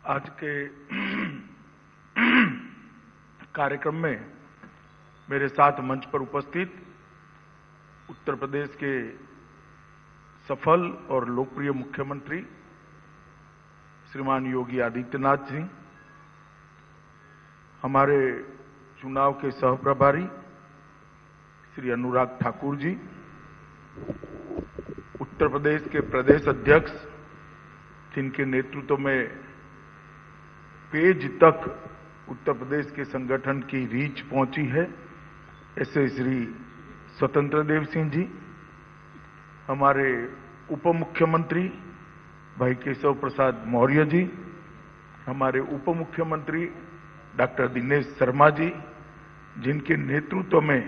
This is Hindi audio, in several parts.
आज के कार्यक्रम में मेरे साथ मंच पर उपस्थित उत्तर प्रदेश के सफल और लोकप्रिय मुख्यमंत्री श्रीमान योगी आदित्यनाथ जी, हमारे चुनाव के सहप्रभारी श्री अनुराग ठाकुर जी, उत्तर प्रदेश के प्रदेश अध्यक्ष जिनके नेतृत्व में पेज तक उत्तर प्रदेश के संगठन की रीच पहुंची है, ऐसे श्री स्वतंत्र देव सिंह जी, हमारे उप मुख्यमंत्री भाई केशव प्रसाद मौर्य जी, हमारे उप मुख्यमंत्री डॉक्टर दिनेश शर्मा जी, जिनके नेतृत्व में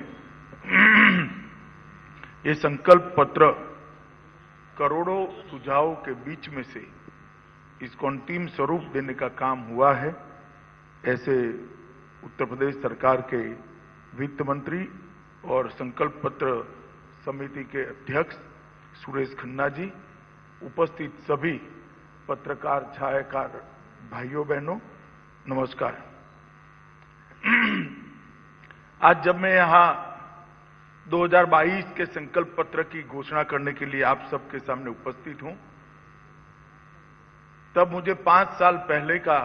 ये संकल्प पत्र करोड़ों सुझावों के बीच में से इसको अंतिम स्वरूप देने का काम हुआ है, ऐसे उत्तर प्रदेश सरकार के वित्त मंत्री और संकल्प पत्र समिति के अध्यक्ष सुरेश खन्ना जी, उपस्थित सभी पत्रकार छायाकार भाइयों बहनों, नमस्कार। आज जब मैं यहां 2022 के संकल्प पत्र की घोषणा करने के लिए आप सबके सामने उपस्थित हूं, तब मुझे 5 साल पहले का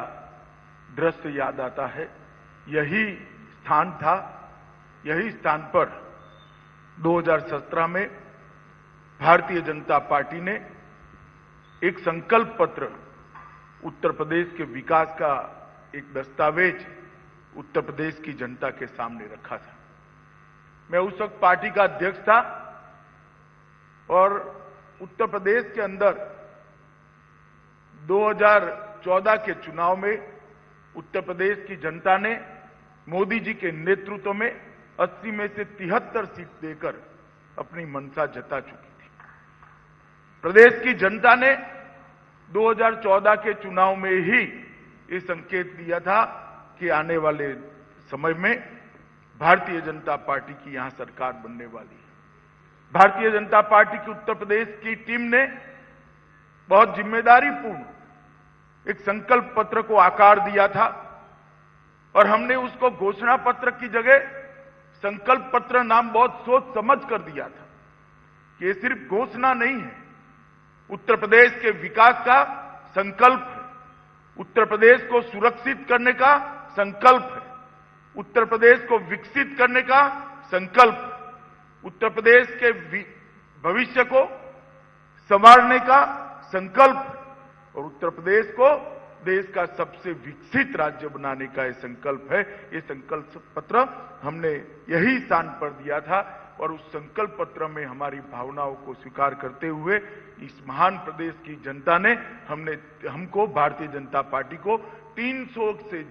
दृश्य याद आता है। यही स्थान था, यही स्थान पर 2017 में भारतीय जनता पार्टी ने एक संकल्प पत्र उत्तर प्रदेश के विकास का एक दस्तावेज उत्तर प्रदेश की जनता के सामने रखा था। मैं उस वक्त पार्टी का अध्यक्ष था और उत्तर प्रदेश के अंदर 2014 के चुनाव में उत्तर प्रदेश की जनता ने मोदी जी के नेतृत्व में 80 में से 73 सीट देकर अपनी मंशा जता चुकी थी। प्रदेश की जनता ने 2014 के चुनाव में ही ये संकेत दिया था कि आने वाले समय में भारतीय जनता पार्टी की यहां सरकार बनने वाली है। भारतीय जनता पार्टी की उत्तर प्रदेश की टीम ने बहुत जिम्मेदारीपूर्ण एक संकल्प पत्र को आकार दिया था और हमने उसको घोषणा पत्र की जगह संकल्प पत्र नाम बहुत सोच समझ कर दिया था कि ये सिर्फ घोषणा नहीं है, उत्तर प्रदेश के विकास का संकल्प है, उत्तर प्रदेश को सुरक्षित करने का संकल्प है, उत्तर प्रदेश को विकसित करने का संकल्प, उत्तर प्रदेश के भविष्य को संवारने का संकल्प और उत्तर प्रदेश को देश का सबसे विकसित राज्य बनाने का यह संकल्प है। ये संकल्प पत्र हमने यही स्थान पर दिया था और उस संकल्प पत्र में हमारी भावनाओं को स्वीकार करते हुए इस महान प्रदेश की जनता ने हमको भारतीय जनता पार्टी को 300 से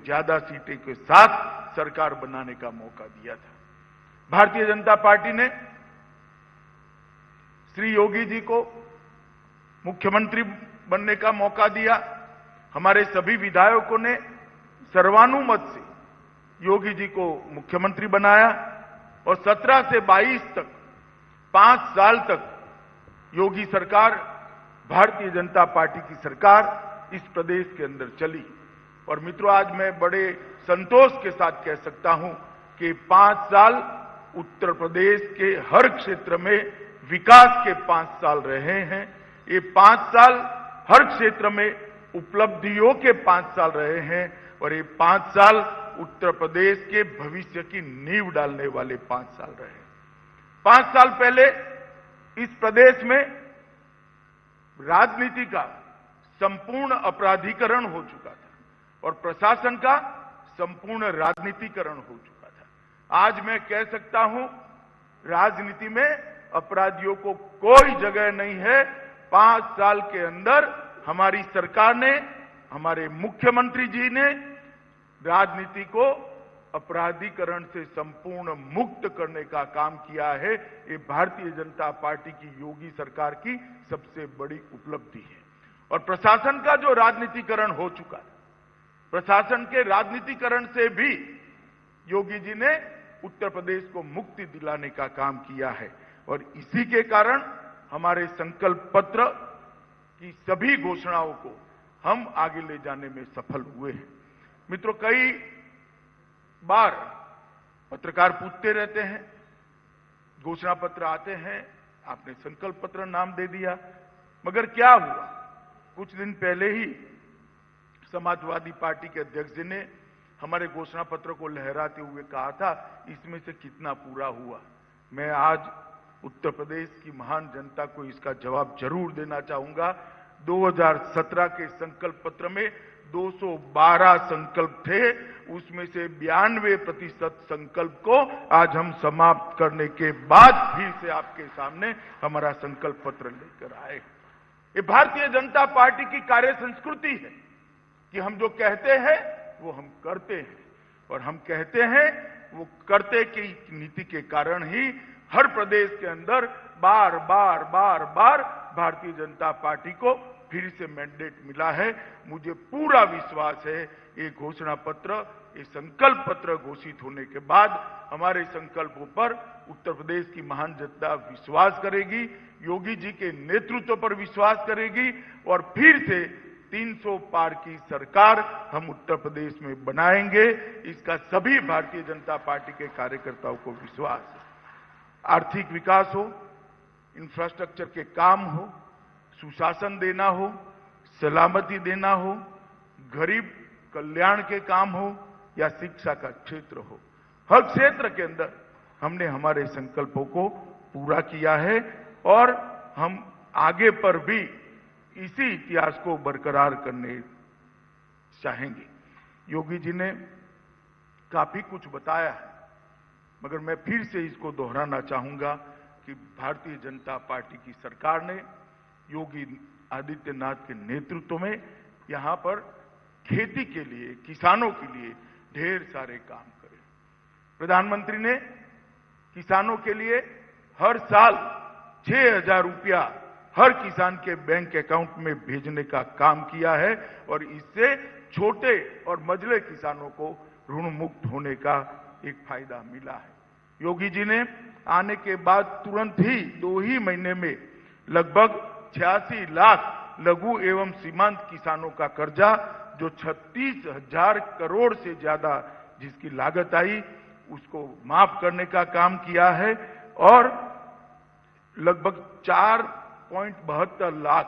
ज्यादा सीटें के साथ सरकार बनाने का मौका दिया था। भारतीय जनता पार्टी ने श्री योगी जी को मुख्यमंत्री बनने का मौका दिया। हमारे सभी विधायकों ने सर्वानुमत से योगी जी को मुख्यमंत्री बनाया और 17 से 22 तक 5 साल तक योगी सरकार, भारतीय जनता पार्टी की सरकार इस प्रदेश के अंदर चली। और मित्रों, आज मैं बड़े संतोष के साथ कह सकता हूं कि 5 साल उत्तर प्रदेश के हर क्षेत्र में विकास के 5 साल रहे हैं। ये 5 साल हर क्षेत्र में उपलब्धियों के 5 साल रहे हैं और ये 5 साल उत्तर प्रदेश के भविष्य की नींव डालने वाले 5 साल रहे हैं। 5 साल पहले इस प्रदेश में राजनीति का संपूर्ण अपराधीकरण हो चुका था और प्रशासन का संपूर्ण राजनीतिकरण हो चुका था। आज मैं कह सकता हूं, राजनीति में अपराधियों को कोई जगह नहीं है। 5 साल के अंदर हमारी सरकार ने, हमारे मुख्यमंत्री जी ने राजनीति को अपराधीकरण से संपूर्ण मुक्त करने का काम किया है। ये भारतीय जनता पार्टी की योगी सरकार की सबसे बड़ी उपलब्धि है। और प्रशासन का जो राजनीतिकरण हो चुका है, प्रशासन के राजनीतिकरण से भी योगी जी ने उत्तर प्रदेश को मुक्ति दिलाने का काम किया है। और इसी के कारण हमारे संकल्प पत्र की सभी घोषणाओं को हम आगे ले जाने में सफल हुए हैं। मित्रों, कई बार पत्रकार पूछते रहते हैं, घोषणा पत्र आते हैं, आपने संकल्प पत्र नाम दे दिया, मगर क्या हुआ? कुछ दिन पहले ही समाजवादी पार्टी के अध्यक्ष जी ने हमारे घोषणा पत्र को लहराते हुए कहा था, इसमें से कितना पूरा हुआ। मैं आज उत्तर प्रदेश की महान जनता को इसका जवाब जरूर देना चाहूंगा। 2017 के संकल्प पत्र में 212 संकल्प थे, उसमें से 92% संकल्प को आज हम समाप्त करने के बाद फिर से आपके सामने हमारा संकल्प पत्र लेकर आए। ये भारतीय जनता पार्टी की कार्य संस्कृति है कि हम जो कहते हैं वो हम करते हैं, और हम कहते हैं वो करते की नीति के कारण ही हर प्रदेश के अंदर बार बार भारतीय जनता पार्टी को फिर से मैंडेट मिला है। मुझे पूरा विश्वास है ये घोषणा पत्र, ये संकल्प पत्र घोषित होने के बाद हमारे संकल्पों पर उत्तर प्रदेश की महान जनता विश्वास करेगी, योगी जी के नेतृत्व पर विश्वास करेगी, और फिर से 300 पार की सरकार हम उत्तर प्रदेश में बनाएंगे। इसका सभी भारतीय जनता पार्टी के कार्यकर्ताओं को विश्वास है। आर्थिक विकास हो, इंफ्रास्ट्रक्चर के काम हो, सुशासन देना हो, सलामती देना हो, गरीब कल्याण के काम हो या शिक्षा का क्षेत्र हो, हर क्षेत्र के अंदर हमने हमारे संकल्पों को पूरा किया है, और हम आगे पर भी इसी इतिहास को बरकरार करने चाहेंगे। योगी जी ने काफी कुछ बताया है, मगर मैं फिर से इसको दोहराना चाहूंगा कि भारतीय जनता पार्टी की सरकार ने योगी आदित्यनाथ के नेतृत्व में यहां पर खेती के लिए, किसानों के लिए ढेर सारे काम करे। प्रधानमंत्री ने किसानों के लिए हर साल 6,000 रुपया हर किसान के बैंक अकाउंट में भेजने का काम किया है, और इससे छोटे और मझले किसानों को ऋण मुक्त होने का एक फायदा मिला है। योगी जी ने आने के बाद तुरंत ही 2 ही महीने में लगभग 86 लाख लघु एवं सीमांत किसानों का कर्जा, जो 36,000 करोड़ से ज्यादा जिसकी लागत आई, उसको माफ करने का काम किया है, और लगभग 4.72 लाख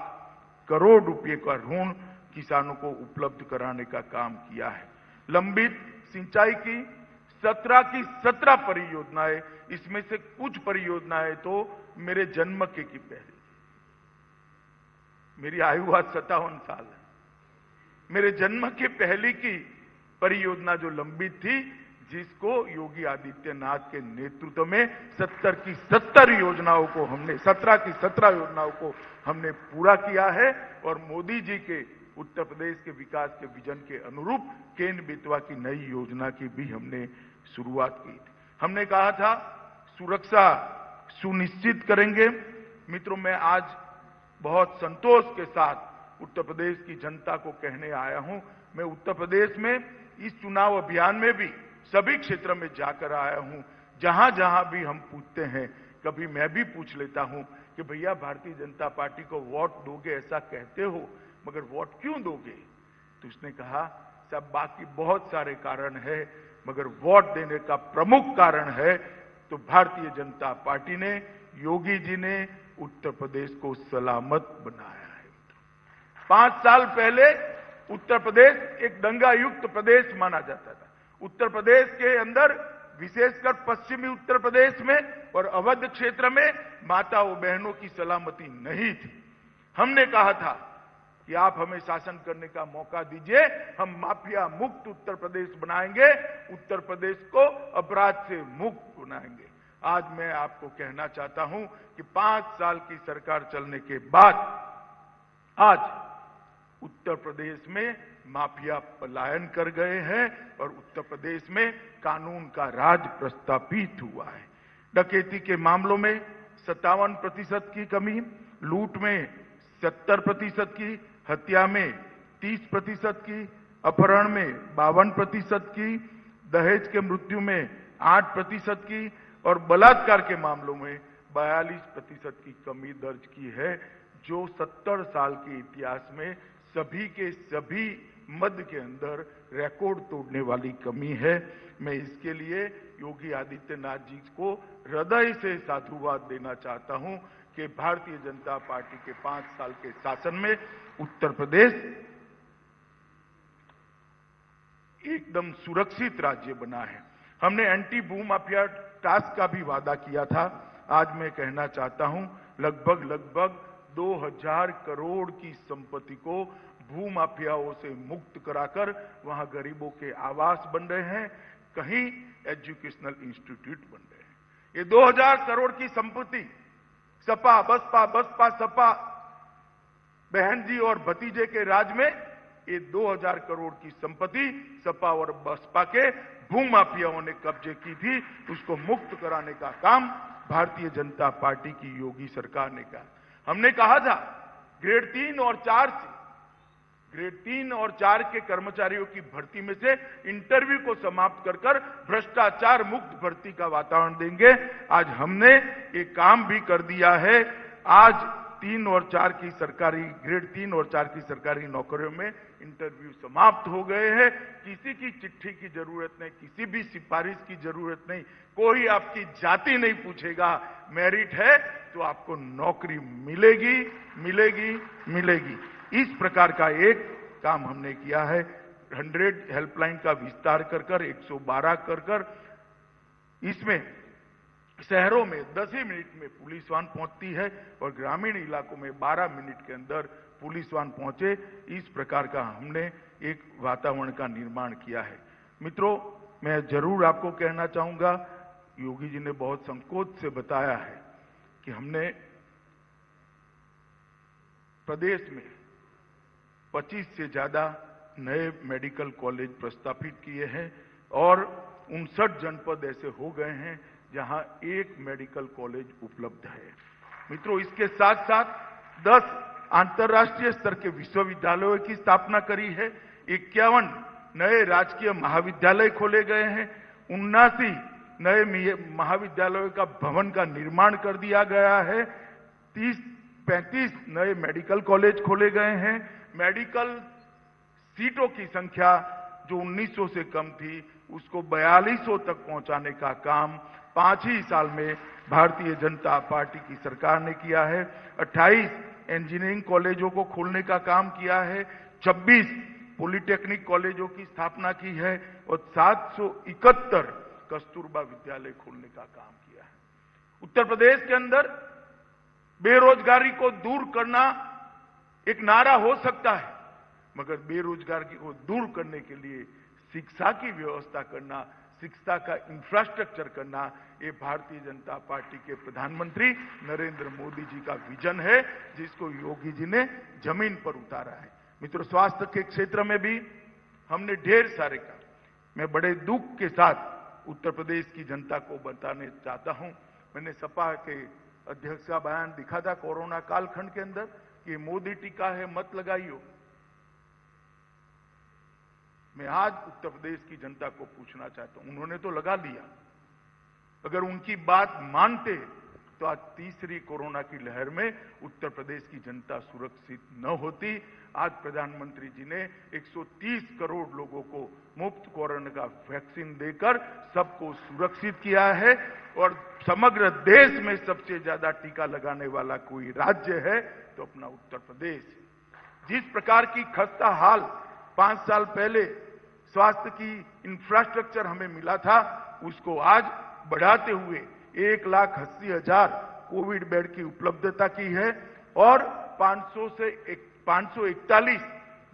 करोड़ रुपए का ऋण किसानों को उपलब्ध कराने का काम किया है। लंबित सिंचाई की 17 की 17 परियोजनाएं, इसमें से कुछ परियोजनाएं तो मेरे जन्म की पहले, मेरी आयु आज 57 साल है, मेरे जन्म के पहले की परियोजना जो लंबित थी, जिसको योगी आदित्यनाथ के नेतृत्व में 17 की 17 योजनाओं को हमने 17 की 17 योजनाओं को हमने पूरा किया है, और मोदी जी के उत्तर प्रदेश के विकास के विजन के अनुरूप केन बेतवा की नई योजना की भी हमने शुरुआत की थी। हमने कहा था सुरक्षा सुनिश्चित करेंगे। मित्रों, मैं आज बहुत संतोष के साथ उत्तर प्रदेश की जनता को कहने आया हूं, मैं उत्तर प्रदेश में इस चुनाव अभियान में भी सभी क्षेत्र में जाकर आया हूं। जहां जहां भी हम पूछते हैं, कभी मैं भी पूछ लेता हूं कि भैया भारतीय जनता पार्टी को वोट दोगे, ऐसा कहते हो, मगर वोट क्यों दोगे? तो उसने कहा सब बाकी बहुत सारे कारण है, मगर वोट देने का प्रमुख कारण है तो भारतीय जनता पार्टी ने, योगी जी ने उत्तर प्रदेश को सलामत बनाया है। 5 साल पहले उत्तर प्रदेश एक दंगा युक्त प्रदेश माना जाता था। उत्तर प्रदेश के अंदर, विशेषकर पश्चिमी उत्तर प्रदेश में और अवध क्षेत्र में माताओं बहनों की सलामती नहीं थी। हमने कहा था कि आप हमें शासन करने का मौका दीजिए, हम माफिया मुक्त उत्तर प्रदेश बनाएंगे, उत्तर प्रदेश को अपराध से मुक्त बनाएंगे। आज मैं आपको कहना चाहता हूं कि 5 साल की सरकार चलने के बाद आज उत्तर प्रदेश में माफिया पलायन कर गए हैं, और उत्तर प्रदेश में कानून का राज प्रस्थापित हुआ है। डकैती के मामलों में 57% की कमी, लूट में 70% की, हत्या में 30% की, अपहरण में 52% की, दहेज के मृत्यु में 8% की, और बलात्कार के मामलों में 42% की कमी दर्ज की है, जो 70 साल के इतिहास में सभी के सभी मद के अंदर रिकॉर्ड तोड़ने वाली कमी है। मैं इसके लिए योगी आदित्यनाथ जी को हृदय से साधुवाद देना चाहता हूं कि भारतीय जनता पार्टी के 5 साल के शासन में उत्तर प्रदेश एकदम सुरक्षित राज्य बना है। हमने एंटी भू माफिया टास्क का भी वादा किया था। आज मैं कहना चाहता हूं लगभग 2000 करोड़ की संपत्ति को भू माफियाओं से मुक्त कराकर वहां गरीबों के आवास बन रहे हैं, कहीं एजुकेशनल इंस्टीट्यूट बन रहे हैं। ये 2000 करोड़ की संपत्ति सपा बसपा सपा बहन जी और भतीजे के राज में ये 2000 करोड़ की संपत्ति सपा और बसपा के भू माफियाओं ने कब्जे की थी। उसको मुक्त कराने का काम भारतीय जनता पार्टी की योगी सरकार ने किया। हमने कहा था ग्रेड 3 और 4 के कर्मचारियों की भर्ती में से इंटरव्यू को समाप्त कर भ्रष्टाचार मुक्त भर्ती का वातावरण देंगे। आज हमने ये काम भी कर दिया है। आज 3 और 4 की सरकारी ग्रेड 3 और 4 की सरकारी नौकरियों में इंटरव्यू समाप्त हो गए हैं। किसी की चिट्ठी की जरूरत नहीं, किसी भी सिफारिश की जरूरत नहीं, कोई आपकी जाति नहीं पूछेगा। मेरिट है तो आपको नौकरी मिलेगी। इस प्रकार का एक काम हमने किया है। 100 हेल्पलाइन का विस्तार कर 112 कर इसमें शहरों में 10 ही मिनट में पुलिस वाहन पहुंचती है और ग्रामीण इलाकों में 12 मिनट के अंदर पुलिस वाहन पहुंचे। इस प्रकार का हमने एक वातावरण का निर्माण किया है। मित्रों, मैं जरूर आपको कहना चाहूंगा, योगी जी ने बहुत संकोच से बताया है कि हमने प्रदेश में 25 से ज्यादा नए मेडिकल कॉलेज प्रस्तावित किए हैं और 59 जनपद ऐसे हो गए हैं जहां एक मेडिकल कॉलेज उपलब्ध है। मित्रों, इसके साथ साथ 10 अंतर्राष्ट्रीय स्तर के विश्वविद्यालयों की स्थापना करी है। 51 नए राजकीय महाविद्यालय खोले गए हैं। 79 नए महाविद्यालयों का भवन का निर्माण कर दिया गया है। 35 नए मेडिकल कॉलेज खोले गए हैं। मेडिकल सीटों की संख्या जो 1900 से कम थी उसको 4200 तक पहुंचाने का काम 5 ही साल में भारतीय जनता पार्टी की सरकार ने किया है। 28 इंजीनियरिंग कॉलेजों को खोलने का काम किया है। 26 पॉलिटेक्निक कॉलेजों की स्थापना की है और 771 कस्तूरबा विद्यालय खोलने का काम किया है। उत्तर प्रदेश के अंदर बेरोजगारी को दूर करना एक नारा हो सकता है, मगर बेरोजगारी को दूर करने के लिए शिक्षा की व्यवस्था करना, शिक्षा का इंफ्रास्ट्रक्चर करना, ये भारतीय जनता पार्टी के प्रधानमंत्री नरेंद्र मोदी जी का विजन है, जिसको योगी जी ने जमीन पर उतारा है। मित्रों, स्वास्थ्य के क्षेत्र में भी हमने ढेर सारे काम। मैं बड़े दुख के साथ उत्तर प्रदेश की जनता को बताने चाहता हूं, मैंने सपा के अध्यक्ष का बयान दिखा था कोरोना कालखंड के अंदर कि मोदी टीका है मत लगाइयो। मैं आज उत्तर प्रदेश की जनता को पूछना चाहता हूं, उन्होंने तो लगा लिया, अगर उनकी बात मानते तो आज तीसरी कोरोना की लहर में उत्तर प्रदेश की जनता सुरक्षित न होती। आज प्रधानमंत्री जी ने 130 करोड़ लोगों को मुफ्त कोरोना का वैक्सीन देकर सबको सुरक्षित किया है और समग्र देश में सबसे ज्यादा टीका लगाने वाला कोई राज्य है तो अपना उत्तर प्रदेश। जिस प्रकार की खस्ता हाल 5 साल पहले स्वास्थ्य की इंफ्रास्ट्रक्चर हमें मिला था, उसको आज बढ़ाते हुए 1,80,000 कोविड बेड की उपलब्धता की है और 541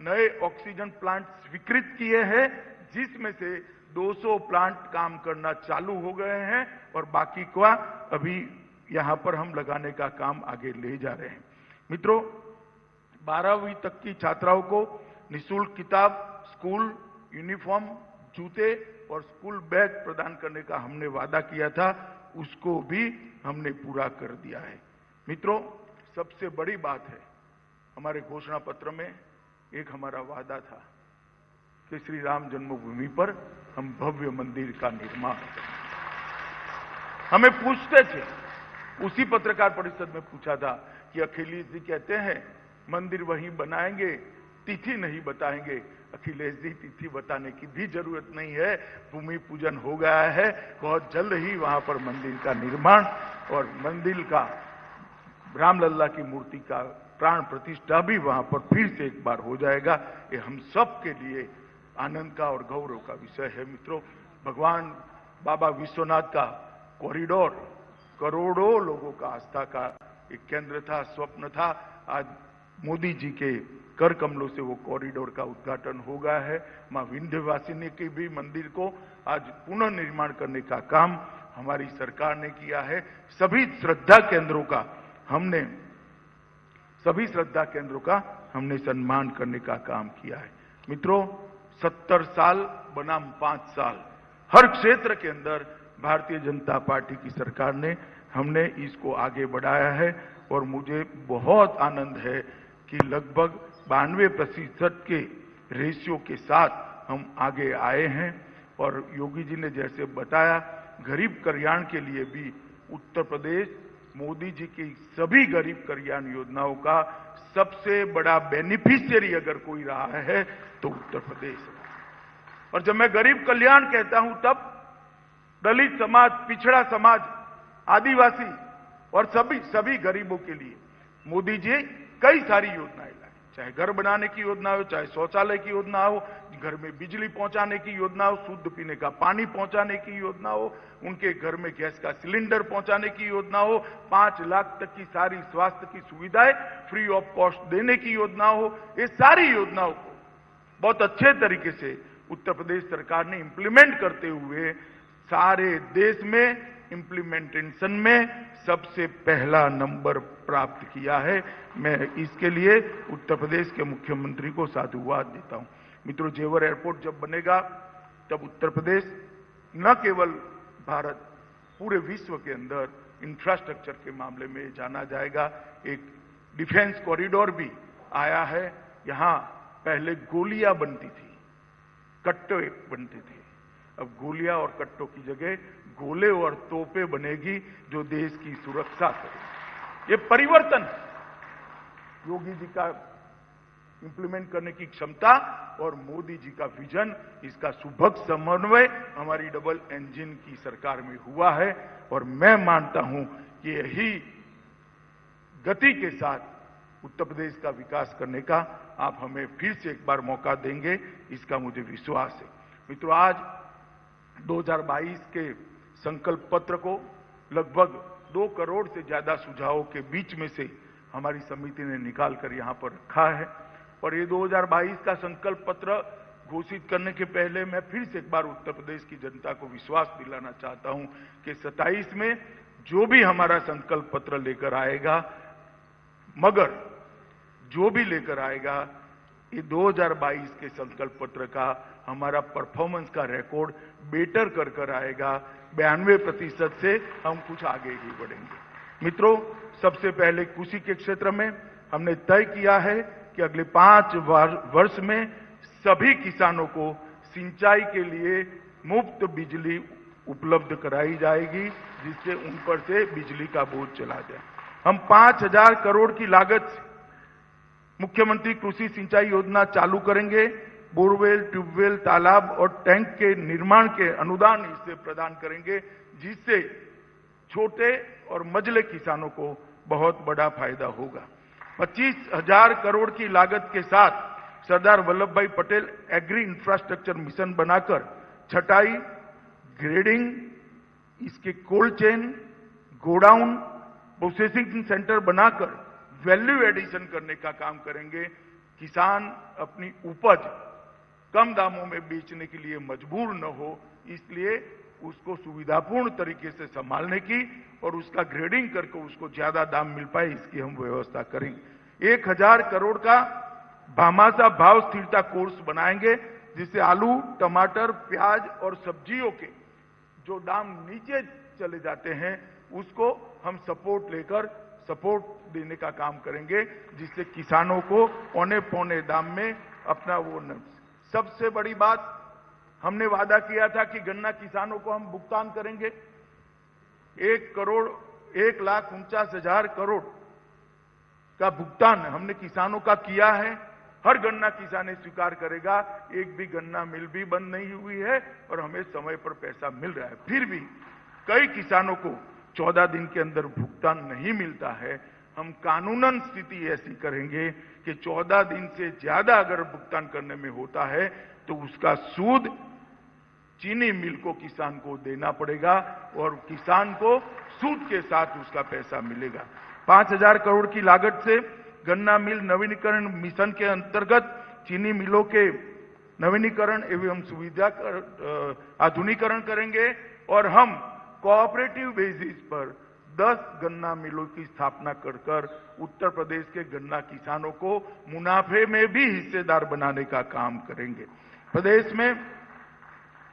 नए ऑक्सीजन प्लांट स्वीकृत किए हैं, जिसमें से 200 प्लांट काम करना चालू हो गए हैं और बाकी का अभी यहां पर हम लगाने का काम आगे ले जा रहे हैं। मित्रों, 12वीं तक की छात्राओं को निःशुल्क किताब, स्कूल यूनिफॉर्म, जूते और स्कूल बैग प्रदान करने का हमने वादा किया था, उसको भी हमने पूरा कर दिया है। मित्रों, सबसे बड़ी बात है, हमारे घोषणा पत्र में एक हमारा वादा था कि श्री राम जन्मभूमि पर हम भव्य मंदिर का निर्माण करें। हमें पूछते थे उसी पत्रकार परिषद में पूछा था कि अखिलेश जी कहते हैं मंदिर वहीं बनाएंगे, तिथि नहीं बताएंगे। अखिलेश जी, तिथि बताने की भी जरूरत नहीं है, भूमि पूजन हो गया है, बहुत जल्द ही वहां पर मंदिर का निर्माण और मंदिर का रामलल्ला की मूर्ति का प्राण प्रतिष्ठा भी वहां पर फिर से एक बार हो जाएगा। ये हम सब के लिए आनंद का और गौरव का विषय है। मित्रों, भगवान बाबा विश्वनाथ का कॉरिडोर करोड़ों लोगों का आस्था का एक केंद्र था, स्वप्न था। आज मोदी जी के कर कमलों से वो कॉरिडोर का उद्घाटन हो गया है। मां विंध्यवासिनी के भी मंदिर को आज पुनः निर्माण करने का काम हमारी सरकार ने किया है। सभी श्रद्धा केंद्रों का हमने सम्मान करने का काम किया है। मित्रों, 70 साल बनाम 5 साल, हर क्षेत्र के अंदर भारतीय जनता पार्टी की सरकार ने हमने इसको आगे बढ़ाया है और मुझे बहुत आनंद है कि लगभग 92% के रेशियो के साथ हम आगे आए हैं। और योगी जी ने जैसे बताया, गरीब कल्याण के लिए भी उत्तर प्रदेश मोदी जी की सभी गरीब कल्याण योजनाओं का सबसे बड़ा बेनिफिशियरी अगर कोई रहा है तो उत्तर प्रदेश है। और जब मैं गरीब कल्याण कहता हूं तब दलित समाज, पिछड़ा समाज, आदिवासी और सभी गरीबों के लिए मोदी जी कई सारी योजनाएं लाई, चाहे घर बनाने की योजना हो, चाहे शौचालय की योजना हो, घर में बिजली पहुंचाने की योजना हो, शुद्ध पीने का पानी पहुंचाने की योजना हो, उनके घर में गैस का सिलेंडर पहुंचाने की योजना हो, 5 लाख तक की सारी स्वास्थ्य की सुविधाएं फ्री ऑफ कॉस्ट देने की योजना हो। ये सारी योजनाओं को बहुत अच्छे तरीके से उत्तर प्रदेश सरकार ने इंप्लीमेंट करते हुए सारे देश में इंप्लीमेंटेशन में सबसे पहला नंबर प्राप्त किया है। मैं इसके लिए उत्तर प्रदेश के मुख्यमंत्री को साधुवाद देता हूं। मित्रों, जेवर एयरपोर्ट जब बनेगा तब उत्तर प्रदेश न केवल भारत, पूरे विश्व के अंदर इंफ्रास्ट्रक्चर के मामले में जाना जाएगा। एक डिफेंस कॉरिडोर भी आया है। यहां पहले गोलियां बनती थी, कट्टे बनते थे, अब गोलियां और कट्टों की जगह गोले और तोपें बनेगी जो देश की सुरक्षा करेगी। ये परिवर्तन योगी जी का इंप्लीमेंट करने की क्षमता और मोदी जी का विजन, इसका सुभग समन्वय हमारी डबल इंजन की सरकार में हुआ है। और मैं मानता हूं कि यही गति के साथ उत्तर प्रदेश का विकास करने का आप हमें फिर से एक बार मौका देंगे, इसका मुझे विश्वास है। मित्रों, आज 2022 के संकल्प पत्र को लगभग 2 करोड़ से ज्यादा सुझावों के बीच में से हमारी समिति ने निकाल कर यहां पर रखा है। और ये 2022 का संकल्प पत्र घोषित करने के पहले मैं फिर से एक बार उत्तर प्रदेश की जनता को विश्वास दिलाना चाहता हूं कि 27 में जो भी हमारा संकल्प पत्र लेकर आएगा, मगर जो भी लेकर आएगा, ये 2022 के संकल्प पत्र का हमारा परफॉर्मेंस का रिकॉर्ड बेटर कर आएगा। 92% से हम कुछ आगे ही बढ़ेंगे। मित्रों, सबसे पहले कृषि के क्षेत्र में हमने तय किया है कि अगले 5 वर्ष में सभी किसानों को सिंचाई के लिए मुफ्त बिजली उपलब्ध कराई जाएगी, जिससे उन पर से बिजली का बोझ चला जाए। हम 5000 करोड़ की लागत से मुख्यमंत्री कृषि सिंचाई योजना चालू करेंगे। बोरवेल, ट्यूबवेल, तालाब और टैंक के निर्माण के अनुदान इससे प्रदान करेंगे, जिससे छोटे और मझले किसानों को बहुत बड़ा फायदा होगा। 25,000 करोड़ की लागत के साथ सरदार वल्लभ भाई पटेल एग्री इंफ्रास्ट्रक्चर मिशन बनाकर छटाई, ग्रेडिंग, इसके cold chain, godown, processing centre बनाकर वैल्यू एडिशन करने का काम करेंगे। किसान अपनी उपज कम दामों में बेचने के लिए मजबूर न हो, इसलिए उसको सुविधापूर्ण तरीके से संभालने की और उसका ग्रेडिंग करके उसको ज्यादा दाम मिल पाए, इसकी हम व्यवस्था करेंगे। 1000 करोड़ का भामाशाह भाव स्थिरता कोर्स बनाएंगे, जिससे आलू, टमाटर, प्याज और सब्जियों के जो दाम नीचे चले जाते हैं उसको हम सपोर्ट देने का काम करेंगे, जिससे किसानों को पौने दाम में अपना वो सबसे बड़ी बात, हमने वादा किया था कि गन्ना किसानों को हम भुगतान करेंगे। 1 करोड़ 1,49,000 करोड़ का भुगतान हमने किसानों का किया है। हर गन्ना किसान स्वीकार करेगा, एक भी गन्ना मिल भी बंद नहीं हुई है और हमें समय पर पैसा मिल रहा है। फिर भी कई किसानों को 14 दिन के अंदर भुगतान नहीं मिलता है। हम कानूनन स्थिति ऐसी करेंगे कि 14 दिन से ज्यादा अगर भुगतान करने में होता है तो उसका सूद चीनी मिल को किसान को देना पड़ेगा और किसान को सूद के साथ उसका पैसा मिलेगा। 5,000 करोड़ की लागत से गन्ना मिल नवीनीकरण मिशन के अंतर्गत चीनी मिलों के नवीनीकरण एवं सुविधा आधुनिकीकरण करेंगे और हम कोऑपरेटिव बेसिस पर 10 गन्ना मिलों की स्थापना कर उत्तर प्रदेश के गन्ना किसानों को मुनाफे में भी हिस्सेदार बनाने का काम करेंगे। प्रदेश में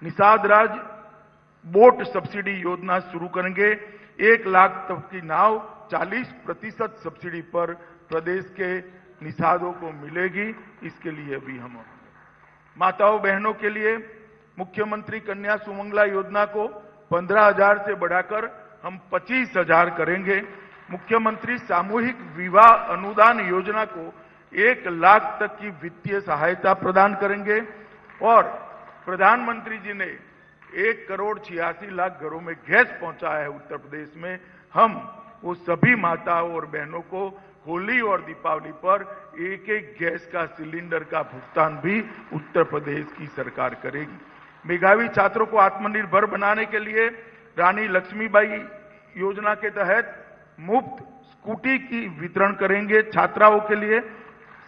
निषाद राज बोट सब्सिडी योजना शुरू करेंगे। 1 लाख तक की नाव 40% सब्सिडी पर प्रदेश के निषादों को मिलेगी। इसके लिए भी हम माताओं बहनों के लिए मुख्यमंत्री कन्या सुमंगला योजना को 15,000 से बढ़ाकर हम 25,000 करेंगे। मुख्यमंत्री सामूहिक विवाह अनुदान योजना को 1 लाख तक की वित्तीय सहायता प्रदान करेंगे और प्रधानमंत्री जी ने 1,86,00,000 घरों में गैस पहुंचाया है उत्तर प्रदेश में। हम वो सभी माताओं और बहनों को होली और दीपावली पर एक गैस का सिलेंडर का भुगतान भी उत्तर प्रदेश की सरकार करेगी। मेधावी छात्रों को आत्मनिर्भर बनाने के लिए रानी लक्ष्मीबाई योजना के तहत मुफ्त स्कूटी की वितरण करेंगे। छात्राओं के लिए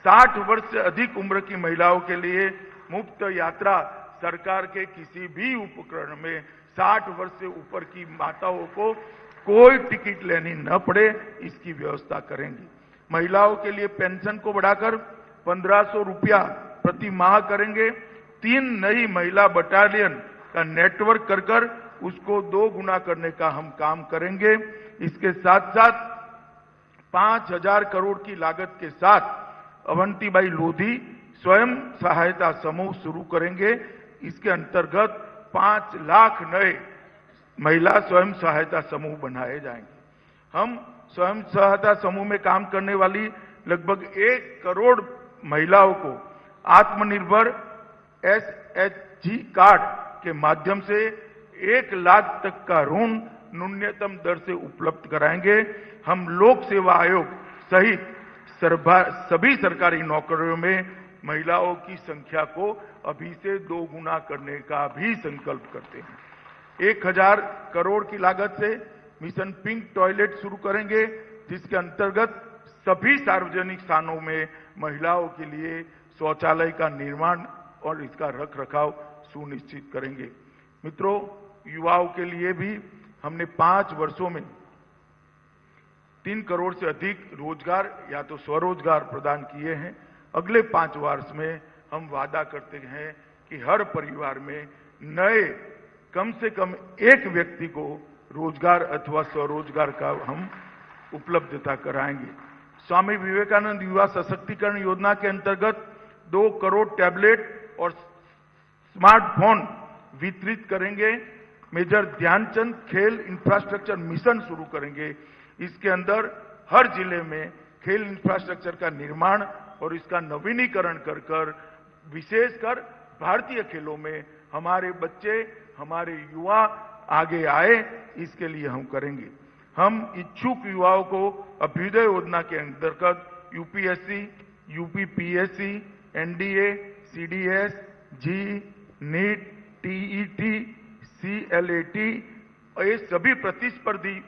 60 वर्ष से अधिक उम्र की महिलाओं के लिए मुफ्त यात्रा सरकार के किसी भी उपकरण में 60 वर्ष से ऊपर की माताओं को कोई टिकट लेनी न पड़े, इसकी व्यवस्था करेंगी। महिलाओं के लिए पेंशन को बढ़ाकर 1,500 रुपया प्रति माह करेंगे। 3 नई महिला बटालियन का नेटवर्क कर उसको 2 गुना करने का हम काम करेंगे। इसके साथ साथ 5,000 करोड़ की लागत के साथ अवंतीबाई लोधी स्वयं सहायता समूह शुरू करेंगे। इसके अंतर्गत 5 लाख नए महिला स्वयं सहायता समूह बनाए जाएंगे। हम स्वयं सहायता समूह में काम करने वाली लगभग 1 करोड़ महिलाओं को आत्मनिर्भर SHG कार्ड के माध्यम से 1 लाख तक का ऋण न्यूनतम दर से उपलब्ध कराएंगे। हम लोक सेवा आयोग सहित सभी सरकारी नौकरियों में महिलाओं की संख्या को अभी से 2 गुना करने का भी संकल्प करते हैं। 1,000 करोड़ की लागत से मिशन पिंक टॉयलेट शुरू करेंगे, जिसके अंतर्गत सभी सार्वजनिक स्थानों में महिलाओं के लिए शौचालय का निर्माण और इसका रखरखाव सुनिश्चित करेंगे। मित्रों, युवाओं के लिए भी हमने 5 वर्षों में 3 करोड़ से अधिक रोजगार या तो स्वरोजगार प्रदान किए हैं। अगले 5 वर्ष में हम वादा करते हैं कि हर परिवार में नए कम से कम 1 व्यक्ति को रोजगार अथवा स्वरोजगार का हम उपलब्धता कराएंगे। स्वामी विवेकानंद युवा सशक्तिकरण योजना के अंतर्गत 2 करोड़ टैबलेट और स्मार्टफोन वितरित करेंगे। मेजर ध्यानचंद खेल इंफ्रास्ट्रक्चर मिशन शुरू करेंगे। इसके अंदर हर जिले में खेल इंफ्रास्ट्रक्चर का निर्माण और इसका नवीनीकरण कर विशेषकर भारतीय खेलों में हमारे बच्चे, हमारे युवा आगे आए, इसके लिए हम करेंगे। हम इच्छुक युवाओं को अभ्युदय योजना के अंतर्गत यूपीएससी, यूपीपीएससी, एनडीए, सीडीएस, जी, नीट, टीईटी, सीएलएटी और ये सभी प्रतिस्पर्धी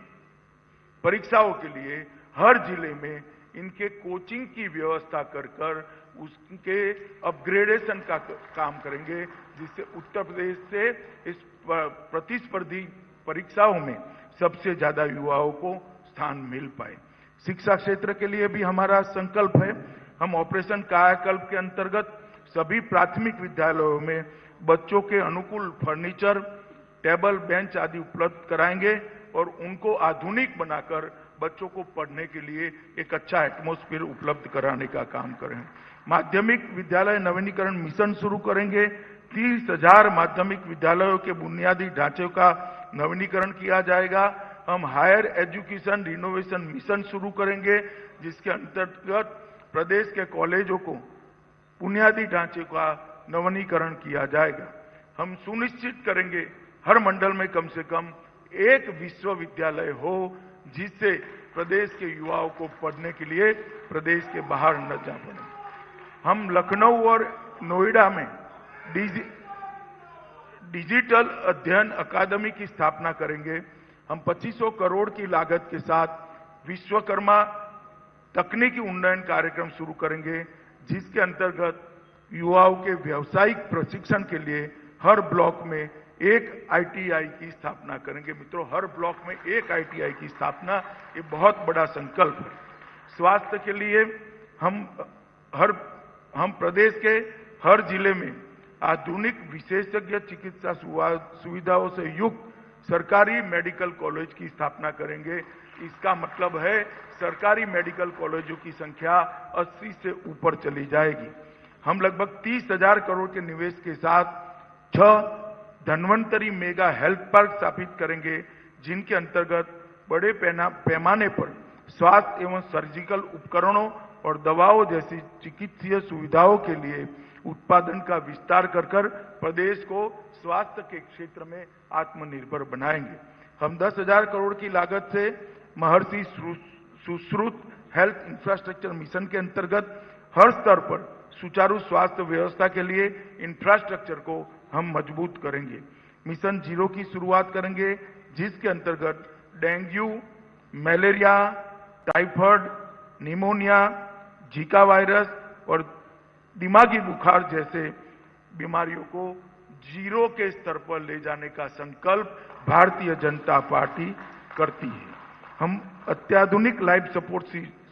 परीक्षाओं के लिए हर जिले में इनके कोचिंग की व्यवस्था कर उसके अपग्रेडेशन का काम करेंगे, जिससे उत्तर प्रदेश से इस प्रतिस्पर्धी परीक्षाओं में सबसे ज्यादा युवाओं को स्थान मिल पाए। शिक्षा क्षेत्र के लिए भी हमारा संकल्प है। हम ऑपरेशन कायाकल्प के अंतर्गत सभी प्राथमिक विद्यालयों में बच्चों के अनुकूल फर्नीचर, टेबल, बेंच आदि उपलब्ध कराएंगे और उनको आधुनिक बनाकर बच्चों को पढ़ने के लिए एक अच्छा एटमॉस्फेयर उपलब्ध कराने का काम करें। माध्यमिक विद्यालय नवीनीकरण मिशन शुरू करेंगे। 30,000 माध्यमिक विद्यालयों के बुनियादी ढांचे का नवीनीकरण किया जाएगा। हम हायर एजुकेशन रिनोवेशन मिशन शुरू करेंगे, जिसके अंतर्गत प्रदेश के कॉलेजों को बुनियादी ढांचे का नवीनीकरण किया जाएगा। हम सुनिश्चित करेंगे हर मंडल में कम से कम एक विश्वविद्यालय हो, जिससे प्रदेश के युवाओं को पढ़ने के लिए प्रदेश के बाहर न जा पड़े। हम लखनऊ और नोएडा में डिजिटल अध्ययन अकादमी की स्थापना करेंगे। हम 2500 करोड़ की लागत के साथ विश्वकर्मा तकनीकी उन्नयन कार्यक्रम शुरू करेंगे, जिसके अंतर्गत युवाओं के व्यावसायिक प्रशिक्षण के लिए हर ब्लॉक में एक आईटीआई की स्थापना करेंगे। मित्रों, हर ब्लॉक में एक आईटीआई की स्थापना, ये बहुत बड़ा संकल्प है। स्वास्थ्य के लिए हम प्रदेश के हर जिले में आधुनिक विशेषज्ञ चिकित्सा सुविधाओं से युक्त सरकारी मेडिकल कॉलेज की स्थापना करेंगे। इसका मतलब है सरकारी मेडिकल कॉलेजों की संख्या 80 से ऊपर चली जाएगी। हम लगभग 30,000 करोड़ के निवेश के साथ 6 धन्वंतरी मेगा हेल्थ पार्क स्थापित करेंगे, जिनके अंतर्गत बड़े पैमाने पर स्वास्थ्य एवं सर्जिकल उपकरणों और दवाओं जैसी चिकित्सीय सुविधाओं के लिए उत्पादन का विस्तार कर प्रदेश को स्वास्थ्य के क्षेत्र में आत्मनिर्भर बनाएंगे। हम 10,000 करोड़ की लागत से महर्षि सुश्रुत हेल्थ इंफ्रास्ट्रक्चर मिशन के अंतर्गत हर स्तर पर सुचारू स्वास्थ्य व्यवस्था के लिए इंफ्रास्ट्रक्चर को हम मजबूत करेंगे। मिशन 0 की शुरुआत करेंगे, जिसके अंतर्गत dengue, malaria, typhoid, pneumonia, Zika virus और दिमागी बुखार जैसे बीमारियों को 0 के स्तर पर ले जाने का संकल्प भारतीय जनता पार्टी करती है। हम अत्याधुनिक लाइफ सपोर्ट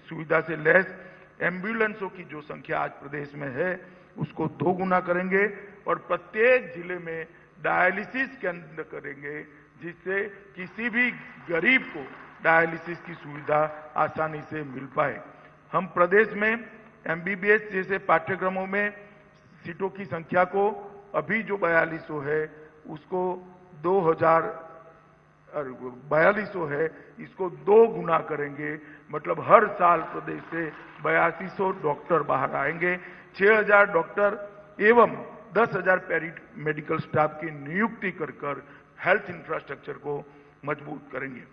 सुविधा से लैस एम्बुलेंसों की जो संख्या आज प्रदेश में है, उसको 2 गुना करेंगे और प्रत्येक जिले में डायलिसिस केंद्र करेंगे, जिससे किसी भी गरीब को डायलिसिस की सुविधा आसानी से मिल पाए। हम प्रदेश में एमबीबीएस जैसे पाठ्यक्रमों में सीटों की संख्या को अभी जो 4200 है, उसको 4200 है, इसको 2 गुना करेंगे। मतलब हर साल प्रदेश से 8200 डॉक्टर बाहर आएंगे। 6000 डॉक्टर एवं 10,000 पैरा मेडिकल स्टाफ की नियुक्ति कर हेल्थ इंफ्रास्ट्रक्चर को मजबूत करेंगे।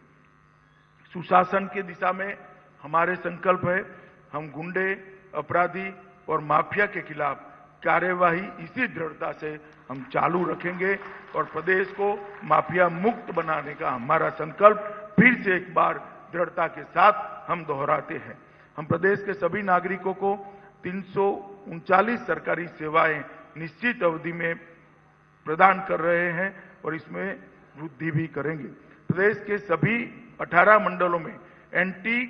सुशासन की दिशा में हमारे संकल्प है, हम गुंडे, अपराधी और माफिया के खिलाफ कार्यवाही इसी दृढ़ता से हम चालू रखेंगे और प्रदेश को माफिया मुक्त बनाने का हमारा संकल्प फिर से एक बार दृढ़ता के साथ हम दोहराते हैं। हम प्रदेश के सभी नागरिकों को 339 सरकारी सेवाएं निश्चित अवधि में प्रदान कर रहे हैं और इसमें वृद्धि भी करेंगे। प्रदेश के सभी 18 मंडलों में एंटी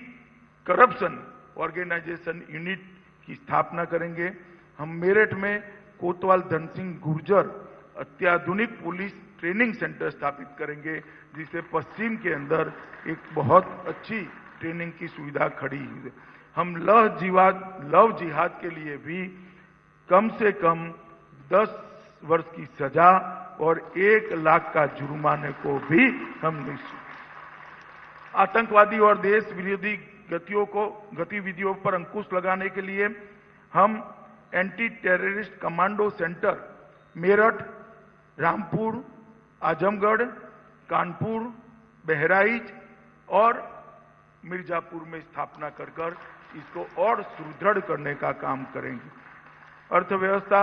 करप्शन ऑर्गेनाइजेशन यूनिट की स्थापना करेंगे। हम मेरठ में कोतवाल धन सिंह गुर्जर अत्याधुनिक पुलिस ट्रेनिंग सेंटर स्थापित करेंगे, जिससे पश्चिम के अंदर एक बहुत अच्छी ट्रेनिंग की सुविधा खड़ी है। हम लव जिहाद के लिए भी कम से कम 10 वर्ष की सजा और 1 लाख का जुर्माने को भी हम निश्चित। आतंकवादी और देश विरोधी गतिविधियों पर अंकुश लगाने के लिए हम anti terrorist commando centre Meerut, Rampur, Azamgarh, Kanpur, Bahraich और मिर्जापुर में स्थापना कर इसको और सुदृढ़ करने का काम करेंगे। अर्थव्यवस्था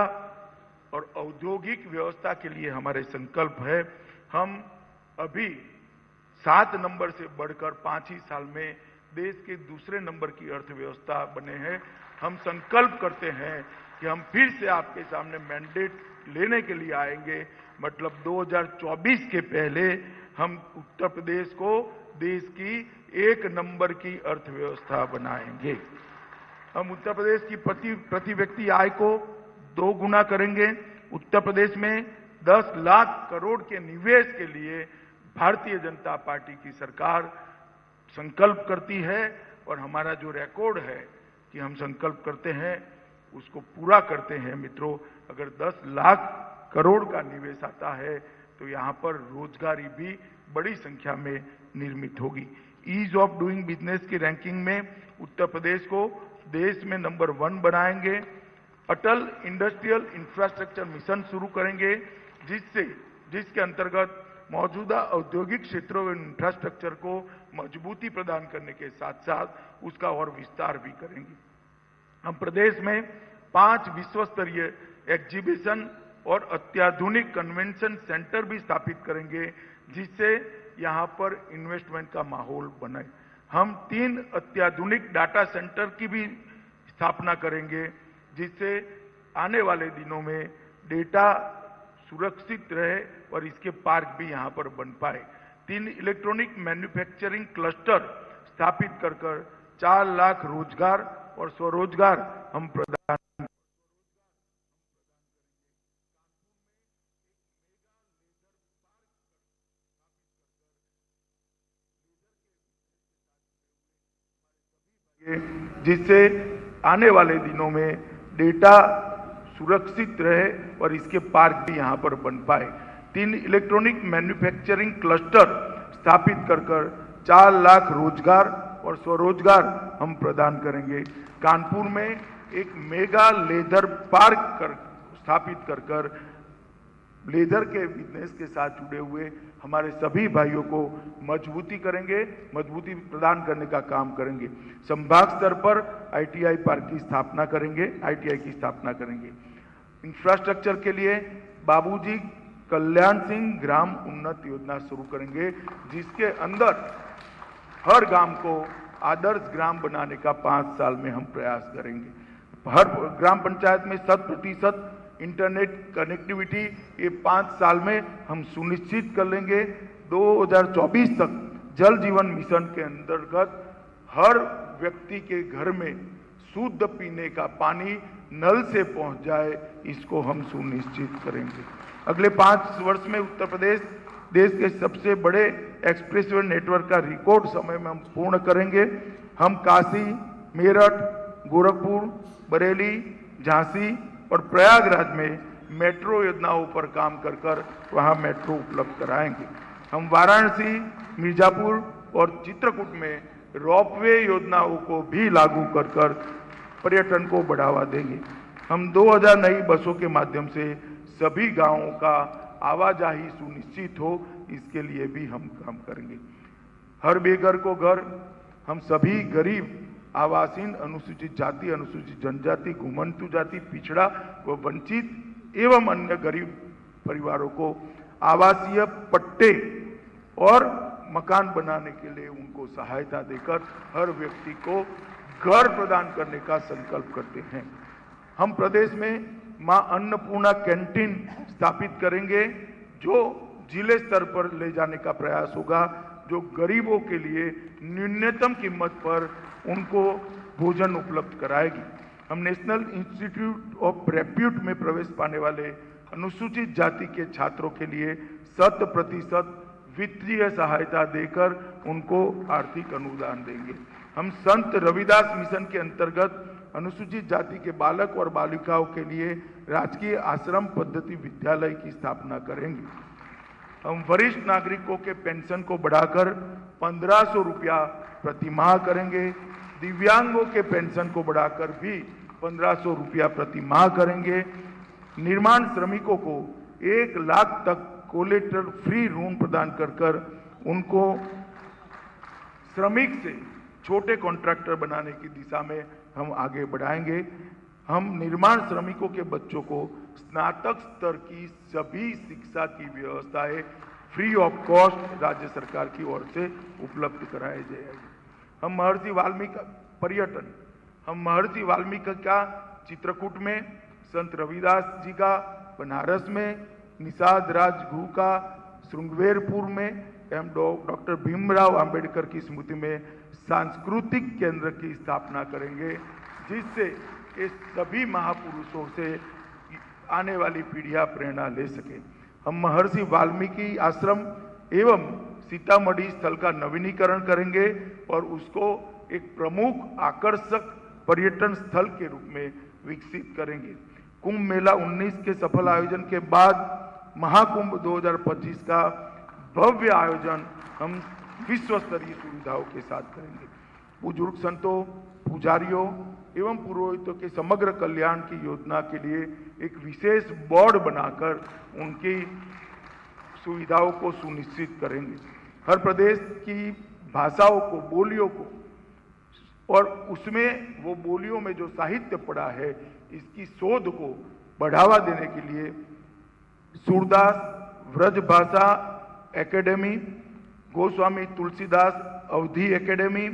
और औद्योगिक व्यवस्था के लिए हमारे संकल्प है, हम अभी 7 नंबर से बढ़कर 5 ही साल में देश के दूसरे नंबर की अर्थव्यवस्था बने हैं। हम संकल्प करते हैं कि हम फिर से आपके सामने मैंडेट लेने के लिए आएंगे। मतलब 2024 के पहले हम उत्तर प्रदेश को देश की 1 नंबर की अर्थव्यवस्था बनाएंगे। हम उत्तर प्रदेश की प्रति व्यक्ति आय को 2 गुना करेंगे। उत्तर प्रदेश में 10 लाख करोड़ के निवेश के लिए भारतीय जनता पार्टी की सरकार संकल्प करती है और हमारा जो रिकॉर्ड है कि हम संकल्प करते हैं उसको पूरा करते हैं। मित्रों, अगर 10 लाख करोड़ का निवेश आता है तो यहाँ पर रोजगारी भी बड़ी संख्या में निर्मित होगी। ईज ऑफ डूइंग बिजनेस की रैंकिंग में उत्तर प्रदेश को देश में नंबर 1 बनाएंगे। अटल इंडस्ट्रियल इंफ्रास्ट्रक्चर मिशन शुरू करेंगे, जिसके अंतर्गत मौजूदा औद्योगिक क्षेत्रों में इंफ्रास्ट्रक्चर को मजबूती प्रदान करने के साथ साथ उसका और विस्तार भी करेंगे। हम प्रदेश में 5 विश्व स्तरीय एग्जीबिशन और अत्याधुनिक कन्वेंशन सेंटर भी स्थापित करेंगे, जिससे यहां पर इन्वेस्टमेंट का माहौल बने। हम 3 अत्याधुनिक डाटा सेंटर की भी स्थापना करेंगे, जिससे आने वाले दिनों में डेटा सुरक्षित रहे और इसके पार्क भी यहां पर बन पाए। 3 इलेक्ट्रॉनिक मैन्युफैक्चरिंग क्लस्टर स्थापित कर 4 लाख रोजगार और स्वरोजगार हम प्रदान जिससे आने वाले दिनों में डेटा सुरक्षित रहे और इसके पार्क भी यहां पर बन पाए। 3 इलेक्ट्रॉनिक मैन्युफैक्चरिंग क्लस्टर स्थापित कर 4 लाख रोजगार और स्वरोजगार हम प्रदान करेंगे। कानपुर में एक मेगा लेदर पार्क स्थापित कर लेदर के बिजनेस के साथ जुड़े हुए हमारे सभी भाइयों को मजबूती प्रदान करने का काम करेंगे। संभाग स्तर पर आईटीआई पार्क की स्थापना करेंगे। इंफ्रास्ट्रक्चर के लिए बाबूजी कल्याण सिंह ग्राम उन्नत योजना शुरू करेंगे, जिसके अंदर हर गांव को आदर्श ग्राम बनाने का 5 साल में हम प्रयास करेंगे। हर ग्राम पंचायत में 100% इंटरनेट कनेक्टिविटी ये 5 साल में हम सुनिश्चित कर लेंगे। 2024 तक जल जीवन मिशन के अंतर्गत हर व्यक्ति के घर में शुद्ध पीने का पानी नल से पहुंच जाए, इसको हम सुनिश्चित करेंगे। अगले 5 वर्ष में उत्तर प्रदेश देश के सबसे बड़े एक्सप्रेसवे नेटवर्क का रिकॉर्ड समय में हम पूर्ण करेंगे। हम काशी, मेरठ, गोरखपुर, बरेली, झांसी और प्रयागराज में मेट्रो योजनाओं पर काम कर वहां मेट्रो उपलब्ध कराएंगे। हम वाराणसी, मिर्जापुर और चित्रकूट में रोपवे योजनाओं को भी लागू कर पर्यटन को बढ़ावा देंगे। हम 2000 नई बसों के माध्यम से सभी गांवों का आवाजाही सुनिश्चित हो, इसके लिए भी हम काम करेंगे। हर बेघर को घर, हम सभी गरीब, आवासीन, अनुसूचित जाति, अनुसूचित जनजाति, घुमंतु जाति, पिछड़ा व वंचित एवं अन्य गरीब परिवारों को आवासीय पट्टे और मकान बनाने के लिए उनको सहायता देकर हर व्यक्ति को घर प्रदान करने का संकल्प करते हैं। हम प्रदेश में मां अन्नपूर्णा कैंटीन स्थापित करेंगे, जो जिले स्तर पर ले जाने का प्रयास होगा, जो गरीबों के लिए न्यूनतम कीमत पर उनको भोजन उपलब्ध कराएगी। हम नेशनल इंस्टीट्यूट ऑफ रेप्यूट में प्रवेश पाने वाले अनुसूचित जाति के छात्रों के लिए 100% वित्तीय सहायता देकर उनको आर्थिक अनुदान देंगे। हम संत रविदास मिशन के अंतर्गत अनुसूचित जाति के बालक और बालिकाओं के लिए राजकीय आश्रम पद्धति विद्यालय की स्थापना करेंगे। हम वरिष्ठ नागरिकों के पेंशन को बढ़ाकर 1500 रुपया प्रति माह करेंगे। दिव्यांगों के पेंशन को बढ़ाकर भी 1500 रुपया प्रति माह करेंगे। निर्माण श्रमिकों को 1 लाख तक कोलेटरल फ्री ऋण प्रदान कर उनको श्रमिक से छोटे कॉन्ट्रैक्टर बनाने की दिशा में हम आगे बढ़ाएंगे। हम निर्माण श्रमिकों के बच्चों को स्नातक स्तर की सभी शिक्षा की व्यवस्थाएं फ्री ऑफ कॉस्ट राज्य सरकार की ओर से उपलब्ध कराई जाएगी। हम महर्षि वाल्मीकि पर्यटन, हम महर्षि वाल्मीकि का चित्रकूट में, संत रविदास जी का बनारस में, निषाद राज गुरु का श्रृंगवेरपुर में एवं डॉक्टर भीमराव अंबेडकर की स्मृति में सांस्कृतिक केंद्र की स्थापना करेंगे, जिससे इस सभी महापुरुषों से आने वाली पीढ़ियां प्रेरणा ले सके। हम महर्षि वाल्मीकि आश्रम एवं सीतामढ़ी स्थल का नवीनीकरण करेंगे और उसको एक प्रमुख आकर्षक पर्यटन स्थल के रूप में विकसित करेंगे। कुंभ मेला 19 के सफल आयोजन के बाद महाकुंभ 2025 का भव्य आयोजन हम विश्व स्तरीय सुविधाओं के साथ करेंगे। बुजुर्ग संतों, पुजारियों एवं पुरोहितों के समग्र कल्याण की योजना के लिए एक विशेष बोर्ड बनाकर उनकी सुविधाओं को सुनिश्चित करेंगे। हर प्रदेश की भाषाओं को, बोलियों को और उसमें वो बोलियों में जो साहित्य पड़ा है इसकी शोध को बढ़ावा देने के लिए सूरदास व्रज भाषा एकेडमी, गोस्वामी तुलसीदास अवधी एकेडमी,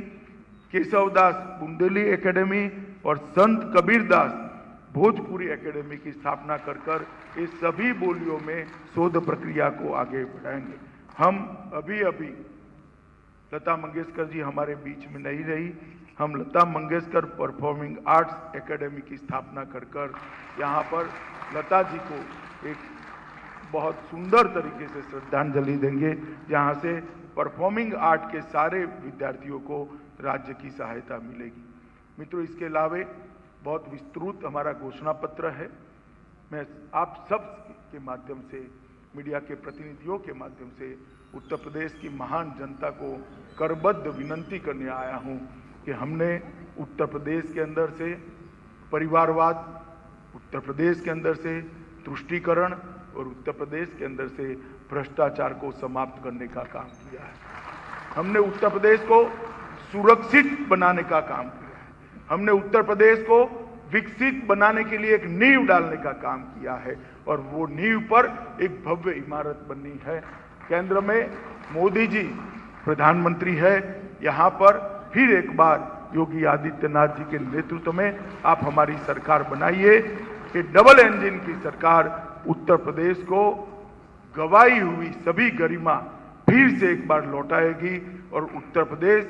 केशवदास बुंदेली एकेडमी और संत कबीरदास भोजपुरी एकेडमी की स्थापना कर ये सभी बोलियों में शोध प्रक्रिया को आगे बढ़ाएंगे। हम अभी लता मंगेशकर जी हमारे बीच में नहीं रही, हम Lata Mangeshkar performing arts academy की स्थापना कर यहाँ पर लता जी को एक बहुत सुंदर तरीके से श्रद्धांजलि देंगे, जहाँ से परफॉर्मिंग आर्ट के सारे विद्यार्थियों को राज्य की सहायता मिलेगी। मित्रों, इसके अलावे बहुत विस्तृत हमारा घोषणा पत्र है। मैं आप सब के माध्यम से, मीडिया के प्रतिनिधियों के माध्यम से उत्तर प्रदेश की महान जनता को करबद्ध विनंती करने आया हूं कि हमने उत्तर प्रदेश के अंदर से परिवारवाद, उत्तर प्रदेश के अंदर से तुष्टीकरण और उत्तर प्रदेश के अंदर से भ्रष्टाचार को समाप्त करने का काम किया है। हमने उत्तर प्रदेश को सुरक्षित बनाने का काम किया है। हमने उत्तर प्रदेश को विकसित बनाने के लिए एक नींव डालने का काम किया है और वो नींव पर एक भव्य इमारत बननी है। केंद्र में मोदी जी प्रधानमंत्री है, यहाँ पर फिर एक बार योगी आदित्यनाथ जी के नेतृत्व में आप हमारी सरकार बनाइए कि डबल इंजन की सरकार उत्तर प्रदेश को गंवाई हुई सभी गरिमा फिर से एक बार लौटाएगी और उत्तर प्रदेश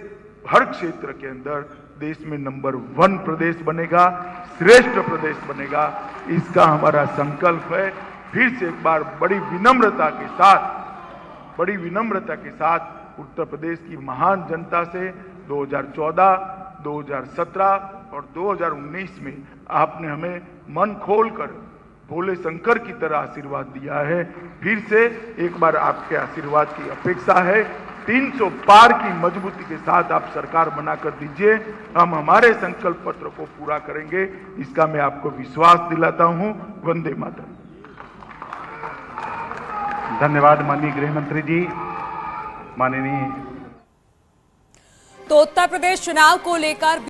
हर क्षेत्र के अंदर देश में नंबर 1 प्रदेश बनेगा, श्रेष्ठ प्रदेश बनेगा। इसका हमारा संकल्प है। फिर से एक बार बड़ी विनम्रता के साथ उत्तर प्रदेश की महान जनता से 2014, 2017 और 2019 में आपने हमें मन खोलकर भोले शंकर की तरह आशीर्वाद दिया है। फिर से एक बार आपके आशीर्वाद की अपेक्षा है। 300 पार की मजबूती के साथ आप सरकार बनाकर दीजिए, हम हमारे संकल्प पत्र को पूरा करेंगे, इसका मैं आपको विश्वास दिलाता हूं। वंदे मातरम। धन्यवाद माननीय गृह मंत्री जी। माननीय तो उत्तर प्रदेश चुनाव को लेकर